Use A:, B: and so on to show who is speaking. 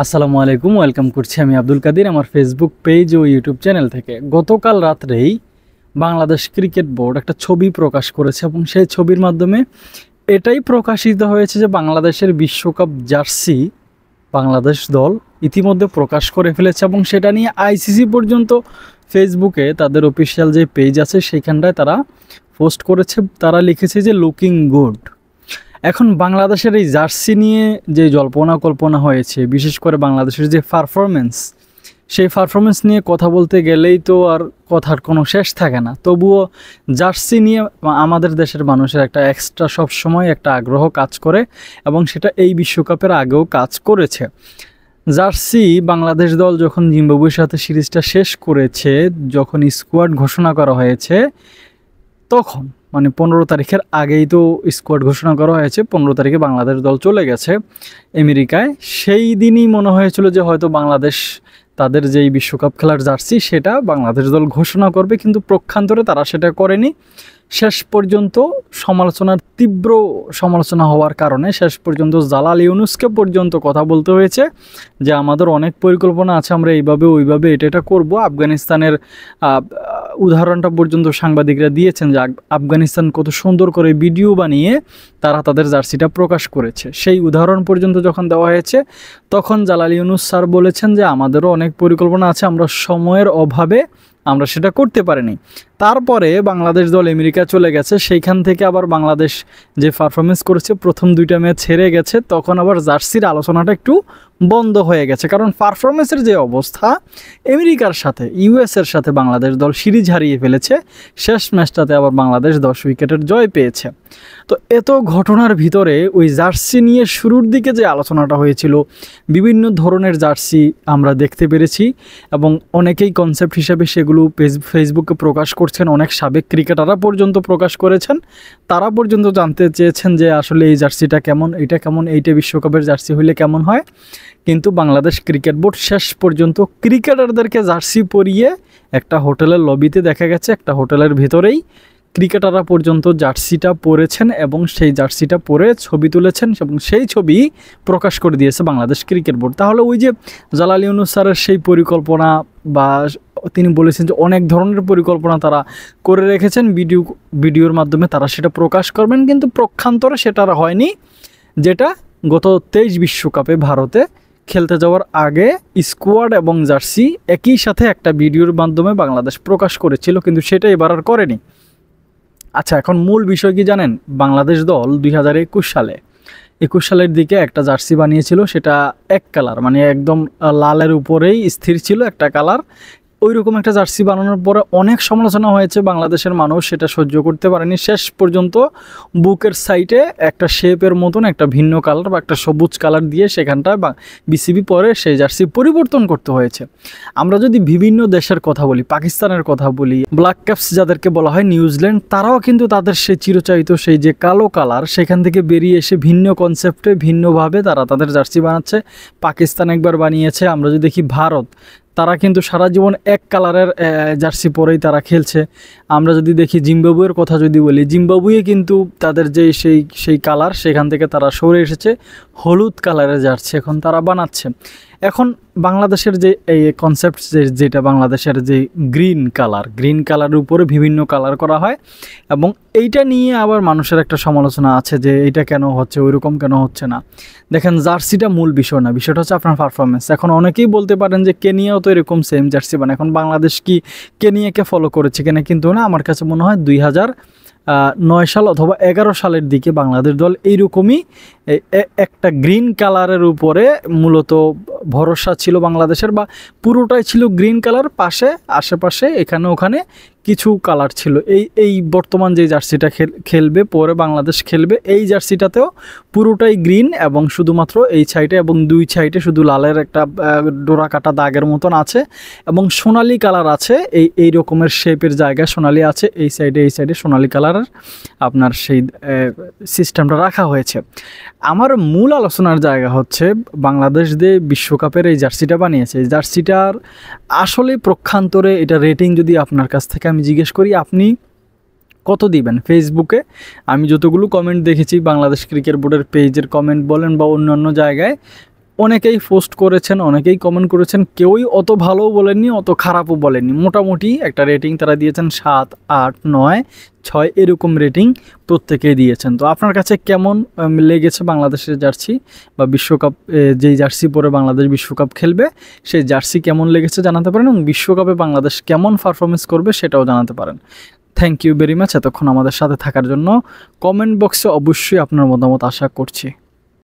A: আসসালামু আলাইকুম, ওয়েলকাম করছি আমি আব্দুল কাদির আমার ফেসবুক পেজ ও ইউটিউব চ্যানেল থেকে। গতকাল রাত্রেই বাংলাদেশ ক্রিকেট বোর্ড একটা ছবি প্রকাশ করেছে এবং সেই ছবির মাধ্যমে এটাই প্রকাশিত হয়েছে যে বাংলাদেশের বিশ্বকাপ জার্সি বাংলাদেশ দল ইতিমধ্যে প্রকাশ করে ফেলেছে এবং সেটা নিয়ে আইসিসি পর্যন্ত ফেসবুকে তাদের অফিসিয়াল যে পেজ আছে সেইখানটায় তারা পোস্ট করেছে। তারা লিখেছে যে লুকিং গুড। এখন বাংলাদেশের এই জার্সি নিয়ে যে জল্পনা কল্পনা হয়েছে, বিশেষ করে বাংলাদেশের যে পারফরমেন্স, সেই পারফরমেন্স নিয়ে কথা বলতে গেলেই তো আর কথার কোনো শেষ থাকে না। তবুও জার্সি নিয়ে আমাদের দেশের মানুষের একটা এক্সট্রা সব সময় একটা আগ্রহ কাজ করে এবং সেটা এই বিশ্বকাপের আগেও কাজ করেছে। জার্সি বাংলাদেশ দল যখন জিম্বাবুয়ের সাথে সিরিজটা শেষ করেছে, যখন স্কোয়াড ঘোষণা করা হয়েছে, তখন মানে 15 তারিখের আগেই তো স্কোয়াড ঘোষণা করা হয়েছে। 15 তারিখে বাংলাদেশ দল চলে গেছে আমেরিকায়। সেই দিনই মনে হয়েছিল যে হয়তো বাংলাদেশ তাদের যেই বিশ্বকাপ খেলার জার্সি সেটা বাংলাদেশ দল ঘোষণা করবে, কিন্তু পক্ষান্তরে তারা সেটা করেনি। শেষ পর্যন্ত তীব্র সমালোচনা হওয়ার কারণে শেষ পর্যন্ত জালাল ইউনুসকে পর্যন্ত কথা বলতে হয়েছে যে আমাদের অনেক পরিকল্পনা আছে, আমরা এইভাবে ওইভাবে এটা করব। আফগানিস্তানের উদাহরণটা পর্যন্ত সাংবাদিকরা দিয়েছেন যে আফগানিস্তান কত সুন্দর করে ভিডিও বানিয়ে তারা তাদের জার্সিটা প্রকাশ করেছে। সেই উদাহরণ পর্যন্ত যখন দেওয়া হয়েছে, তখন জালাল ইউনুস স্যার বলেছেন যে আমাদেরও অনেক পরিকল্পনা আছে, আমরা সময়ের অভাবে আমরা সেটা করতে পারিনি। তারপরে বাংলাদেশ দল আমেরিকা চলে গেছে, সেইখান থেকে আবার বাংলাদেশ যে পারফরমেন্স করেছে, প্রথম 2টা ম্যাচ হেরে গেছে, তখন আবার জার্সির আলোচনাটা একটু বন্ধ হয়ে গেছে। কারণ পারফরমেন্সের যে অবস্থা, আমেরিকার সাথে ইউএসের সাথে বাংলাদেশ দল সিরিজ হারিয়ে ফেলেছে, শেষ ম্যাচটাতে আবার বাংলাদেশ 10 উইকেটের জয় পেয়েছে। তো এত ঘটনার ভিতরে ওই জার্সি নিয়ে শুরুর দিকে যে আলোচনাটা হয়েছিল, বিভিন্ন ধরনের জার্সি আমরা দেখতে পেরেছি এবং অনেকেই কনসেপ্ট হিসেবে সেগুলো ফেসবুকে প্রকাশ করছেন। অনেক সাবেক ক্রিকেটাররা পর্যন্ত প্রকাশ করেছেন, তারা পর্যন্ত জানতে চেয়েছেন যে আসলে এই জার্সিটা কেমন, এইটা কেমন, এইটা বিশ্বকাপের জার্সি হইলে কেমন হয়। কিন্তু বাংলাদেশ ক্রিকেট বোর্ড শেষ পর্যন্ত ক্রিকেটারদেরকে জার্সি পরিয়ে একটা হোটেলের লবিতে দেখা গেছে, একটা হোটেলের ভেতরেই ক্রিকেটাররা পর্যন্ত জার্সিটা পরেছেন এবং সেই জার্সিটা পরে ছবি তুলেছেন এবং সেই ছবি প্রকাশ করে দিয়েছে বাংলাদেশ ক্রিকেট বোর্ড। তাহলে ওই যে জালাল ইউনুস স্যারের সেই পরিকল্পনা, বা তিনি বলেছেন যে অনেক ধরনের পরিকল্পনা তারা করে রেখেছেন, ভিডিওর মাধ্যমে তারা সেটা প্রকাশ করবেন, কিন্তু পক্ষান্তরে সেটা আর হয়নি। যেটা গত 23 বিশ্বকাপে ভারতে খেলতে যাওয়ার আগে স্কোয়াড এবং জার্সি একই সাথে একটা ভিডিওর মাধ্যমে বাংলাদেশ প্রকাশ করেছিল, কিন্তু সেটা এবার আর করেনি। আচ্ছা, এখন মূল বিষয় কি জানেন? বাংলাদেশ দল 2021 সালের দিকে একটা জার্সি বানিয়েছিল, সেটা এক কালার, মানে একদম লালের উপরেই স্থির ছিল একটা কালার। ওই রকম একটা জার্সি বানানোর পরে অনেক সমালোচনা হয়েছে, বাংলাদেশের মানুষ সেটা সহ্য করতে পারেনি। শেষ পর্যন্ত বুকের সাইডে একটা শেপের মতন একটা ভিন্ন কালার বা একটা সবুজ কালার দিয়ে সেখানটায় বিসিবি পরে সেই জার্সি পরিবর্তন করতে হয়েছে। আমরা যদি বিভিন্ন দেশের কথা বলি, পাকিস্তানের কথা বলি, ব্ল্যাক ক্যাপস যাদেরকে বলা হয়, নিউজিল্যান্ড, তারাও কিন্তু তাদের সেই চিরচাহিত সেই যে কালো কালার, সেখান থেকে বেরিয়ে এসে ভিন্ন কনসেপ্টে ভিন্নভাবে তারা তাদের জার্সি বানাচ্ছে। পাকিস্তান একবার বানিয়েছে। আমরা যদি দেখি ভারত, তারা কিন্তু সারা জীবন এক কালারের জার্সি পরেই তারা খেলছে। আমরা যদি দেখি জিম্বাবুয়ের কথা যদি বলি, জিম্বাবুয়ে কিন্তু তাদের যে সেই কালার, সেখান থেকে তারা সরে এসেছে, হলুদ কালারের জার্সি এখন তারা বানাচ্ছে। এখন বাংলাদেশের যে এই কনসেপ্ট, যেটা বাংলাদেশের যে গ্রিন কালারের উপরে বিভিন্ন কালার করা হয়, এবং এইটা নিয়ে আবার মানুষের একটা সমালোচনা আছে যে এইটা কেন হচ্ছে, ওইরকম কেন হচ্ছে না। দেখেন, জার্সিটা মূল বিষয় না, বিষয়টা হচ্ছে আপনার পারফরমেন্স। এখন অনেকেই বলতে পারেন যে কেনিয়াও তো এরকম সেম জার্সি বানায়, এখন বাংলাদেশ কি কেনিয়াকে ফলো করেছে কিনা, কিন্তু না, আমার কাছে মনে হয় 2009 সাল অথবা 11 সালের দিকে বাংলাদেশ দল এইরকমই একটা গ্রিন কালারের উপরে মূলত ভরসা ছিল বাংলাদেশের, বা পুরোটাই ছিল গ্রিন কালার, আশেপাশে এখানে ওখানে কিছু কালার ছিল। এই বর্তমান যে জার্সিটা খেলবে পরে বাংলাদেশ খেলবে, এই জার্সিটাতেও পুরোটাই গ্রিন এবং শুধুমাত্র এই সাইডে এবং 2 সাইডে শুধু লালের একটা ডোরা কাটা দাগের মতন আছে এবং সোনালি কালার আছে। এই রকমের শেপের জায়গায় সোনালি আছে, এই সাইডে সোনালি কালারের আপনার সেই সিস্টেমটা রাখা হয়েছে। আমার মূল আলোচনার জায়গা হচ্ছে বাংলাদেশ যে বিশ্বকাপের এই জার্সিটা বানিয়েছে, এই জার্সিটার আসলে পক্ষান্তরে এটা রেটিং যদি আপনার কাছ থেকে আমি জিজ্ঞেস করি, আপনি কত দিবেন? ফেসবুকে আমি যতগুলো কমেন্ট দেখেছি, বাংলাদেশ ক্রিকেট বোর্ডের পেজের কমেন্ট বলেন বা অন্যান্য জায়গায়, অনেকেই পোস্ট করেছেন, অনেকেই কমেন্ট করেছেন, কেউই অত ভালোও বলেননি, অত খারাপও বলেননি, মোটামুটি একটা রেটিং তারা দিয়েছেন 7, 8, 9, 6 এরকম রেটিং প্রত্যেকেই দিয়েছেন। তো আপনার কাছে কেমন লেগেছে বাংলাদেশের জার্সি বা বিশ্বকাপ, যেই জার্সি পরে বাংলাদেশ বিশ্বকাপ খেলবে সেই জার্সি কেমন লেগেছে জানাতে পারেন, এবং বিশ্বকাপে বাংলাদেশ কেমন পারফরমেন্স করবে সেটাও জানাতে পারেন। থ্যাংক ইউ ভেরি মাচ এতক্ষণ আমাদের সাথে থাকার জন্য। কমেন্ট বক্সে অবশ্যই আপনার মতামত আশা করছি।